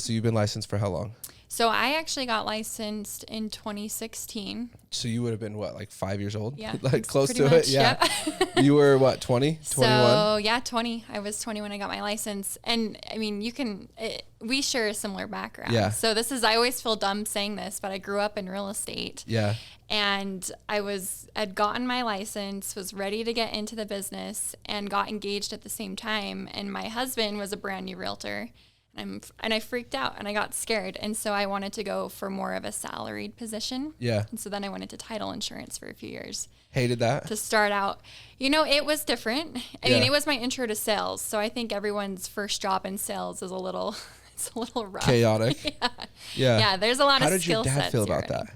So you've been licensed for how long? So I actually got licensed in 2016. So you would have been what, like 5 years old? Yeah. Like close to much, it? Yeah. Yep. You were what, 20, 21? So yeah, 20. I was 20 when I got my license. And I mean, we share a similar background. Yeah. So I always feel dumb saying this, but I grew up in real estate. Yeah. And I'd gotten my license, was ready to get into the business, and got engaged at the same time. And my husband was a brand new realtor. And I freaked out and I got scared. And so I wanted to go for more of a salaried position. Yeah. And so then I went into title insurance for a few years. Hated that? To start out. It was different. I mean, it was my intro to sales. So I think everyone's first job in sales is it's a little rough. Chaotic. Yeah. Yeah, there's a lot of skill sets. How did your dad feel about that?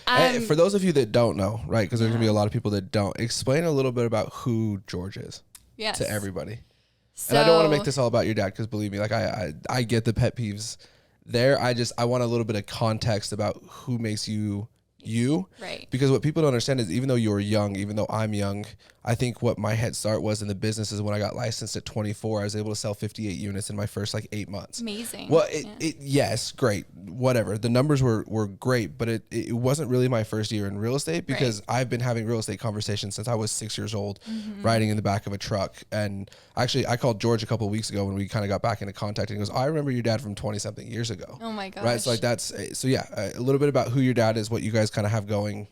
Hey, for those of you that don't know, right, because there's going to be a lot of people that don't, explain a little bit about who George is to everybody. So, and I don't want to make this all about your dad, because believe me, like I get the pet peeves there. I want a little bit of context about who makes you. Right. Because what people don't understand is, even though you're young, even though I'm young, I think what my head start was in the business is when I got licensed at 24, I was able to sell 58 units in my first 8 months. Amazing. Well, yes, great, whatever. The numbers were great, but it wasn't really my first year in real estate, because I've been having real estate conversations since I was 6 years old, riding in the back of a truck. And actually, I called George a couple of weeks ago when we kind of got back into contact, and he goes, I remember your dad from 20 something years ago. Oh my gosh. Right. So a little bit about who your dad is, what you guys kind of have going.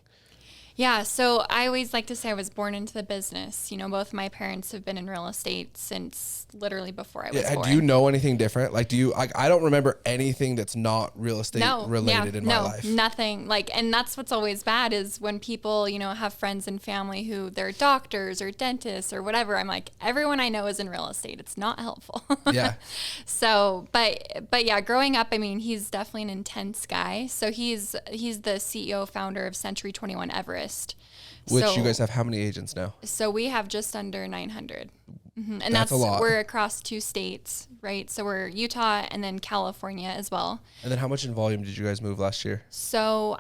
Yeah, so I always like to say I was born into the business. Both my parents have been in real estate since literally before I was born. Do you know anything different? Like, I don't remember anything that's not real estate related in my life. Nothing. And that's what's always bad is when people, have friends and family who they're doctors or dentists or whatever. I'm like, everyone I know is in real estate. It's not helpful. Yeah. So, but yeah, growing up, I mean, he's definitely an intense guy. So he's the CEO founder of Century 21 Everest. Which you guys have how many agents now? So we have just under 900. Mm-hmm. And that's a lot. We're across 2 states, right? So we're Utah and then California as well. And then how much in volume did you guys move last year? So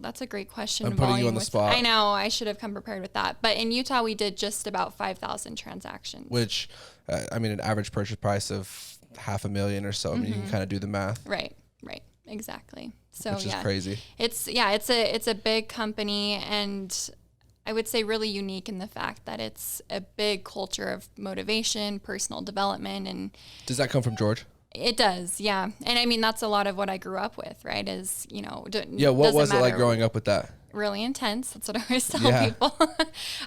that's a great question. I'm putting you on the spot. I know, I should have come prepared with that. But in Utah, we did just about 5,000 transactions. Which, an average purchase price of $500,000 or so. I mean, you can kind of do the math. Right. Exactly. So which is crazy. It's a big company, and I would say really unique in the fact that it's a big culture of motivation, personal development. And does that come from George? It does, yeah. And I mean, that's a lot of what I grew up with, right? Is, what was it like growing up with that? Really intense. That's what I always tell people.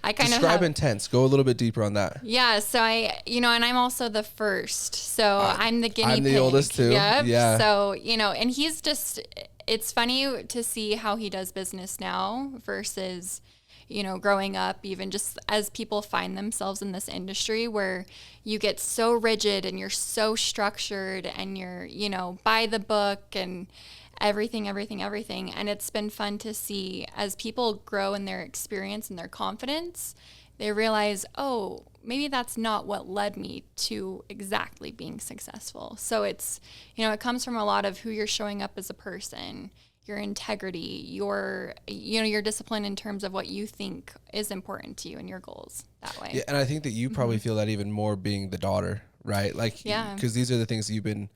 I kind of describe intense. Go a little bit deeper on that. Yeah. So and I'm also the first. So I'm the guinea pig. I'm the oldest too. Yep. Yeah. So, and he's just, it's funny to see how he does business now versus, growing up, even just as people find themselves in this industry where you get so rigid and you're so structured and you're, by the book and everything. And it's been fun to see as people grow in their experience and their confidence, they realize, oh, maybe that's not what led me to exactly being successful. So it's, it comes from a lot of who you're showing up as a person, your integrity, your discipline in terms of what you think is important to you and your goals that way. Yeah. And I think that you probably feel that even more being the daughter, right? Like, yeah, because these are the things you've been,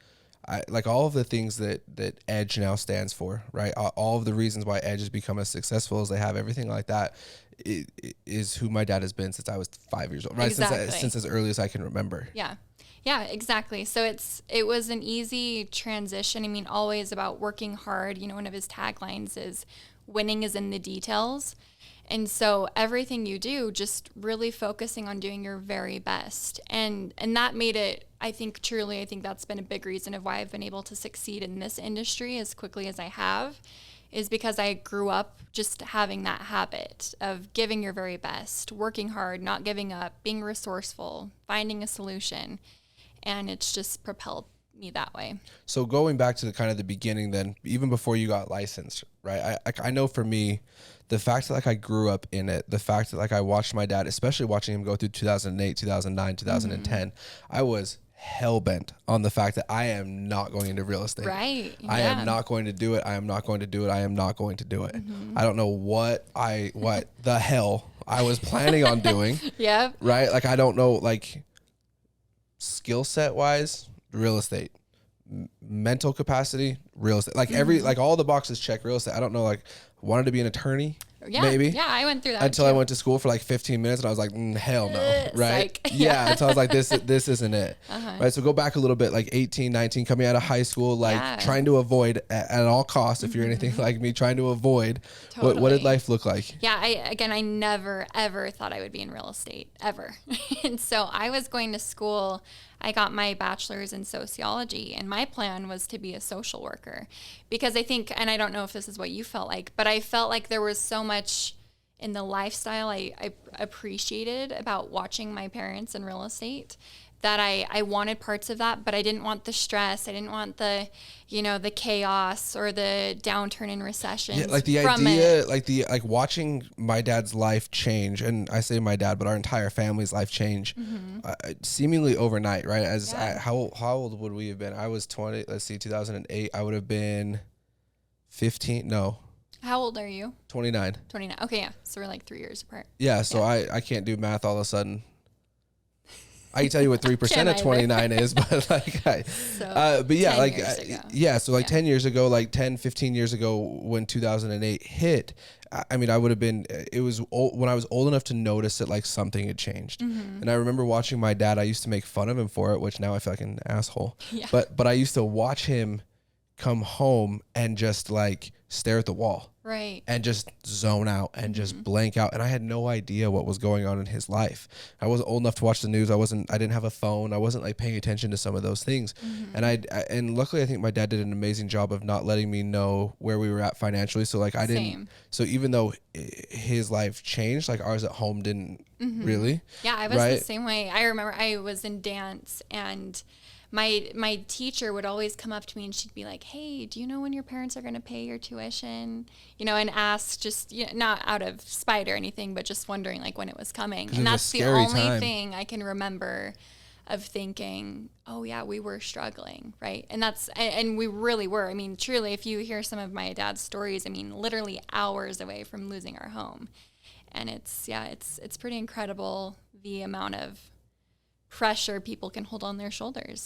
like all of the things that Edge now stands for, right? All of the reasons why Edge has become as successful as they have, everything like that, it is who my dad has been since I was 5 years old, right? Exactly. Since as early as I can remember. Yeah, exactly. So it was an easy transition. I mean, always about working hard. One of his taglines is winning is in the details. And so everything you do, just really focusing on doing your very best. And that made it, I think that's been a big reason of why I've been able to succeed in this industry as quickly as I have, is because I grew up just having that habit of giving your very best, working hard, not giving up, being resourceful, finding a solution. And it's just propelled me that way. So going back to the kind of the beginning then, even before you got licensed, right? I know for me, the fact that I grew up in it, the fact that I watched my dad, especially watching him go through 2008, 2009, 2010, I was hell-bent on the fact that I am not going into real estate. Right. Yeah. I am not going to do it. I am not going to do it. I am not going to do it. I don't know what the hell I was planning on doing. Yeah. Right? I don't know, skill set wise, real estate. mental capacity, real estate. Like like all the boxes check real estate. I don't know, like wanted to be an attorney. Yeah, maybe. Yeah, I went through that until I went to school for like 15 minutes and I was like, hell no, right? Yeah. So I was like, this isn't it. Right. So go back a little bit, like 18, 19, coming out of high school, like trying to avoid at all costs, if you're anything like me, trying to avoid. Totally. What did life look like? Yeah. I never, ever thought I would be in real estate ever. And so I was going to school. I got my bachelor's in sociology, and my plan was to be a social worker because I think, and I don't know if this is what you felt like, but I felt like there was so much in the lifestyle I appreciated about watching my parents in real estate that I wanted parts of that, but I didn't want the stress. I didn't want the, the chaos or the downturn in recessions. Yeah, like the idea, like watching my dad's life change, and I say my dad, but our entire family's life change, seemingly overnight, right? How old would we have been? I was 20. Let's see, 2008. I would have been 15. No. How old are you? 29. 29. Okay, yeah. So we're like 3 years apart. Yeah. So I can't do math all of a sudden. I can tell you what 3% of 29 is, but like, but yeah, like, so like 10 years ago, like 10, 15 years ago when 2008 hit, I mean, I would have been, it was when I was old enough to notice that like something had changed. And I remember watching my dad, I used to make fun of him for it, which now I feel like an asshole, but I used to watch him come home and just like stare at the wall. Right. And just zone out and just blank out. And I had no idea what was going on in his life. I wasn't old enough to watch the news. I didn't have a phone. I wasn't like paying attention to some of those things. And luckily I think my dad did an amazing job of not letting me know where we were at financially. So like I didn't, so even though his life changed, like ours at home didn't really. Yeah. I was the same way. I remember I was in dance, and my teacher would always come up to me and she'd be like, hey, do you know when your parents are going to pay your tuition? And ask, just not out of spite or anything, but just wondering like when it was coming. And that's the only thing I can remember of thinking, oh yeah, we were struggling, right? And we really were. I mean, truly, if you hear some of my dad's stories, I mean, literally hours away from losing our home. And it's pretty incredible the amount of pressure people can hold on their shoulders.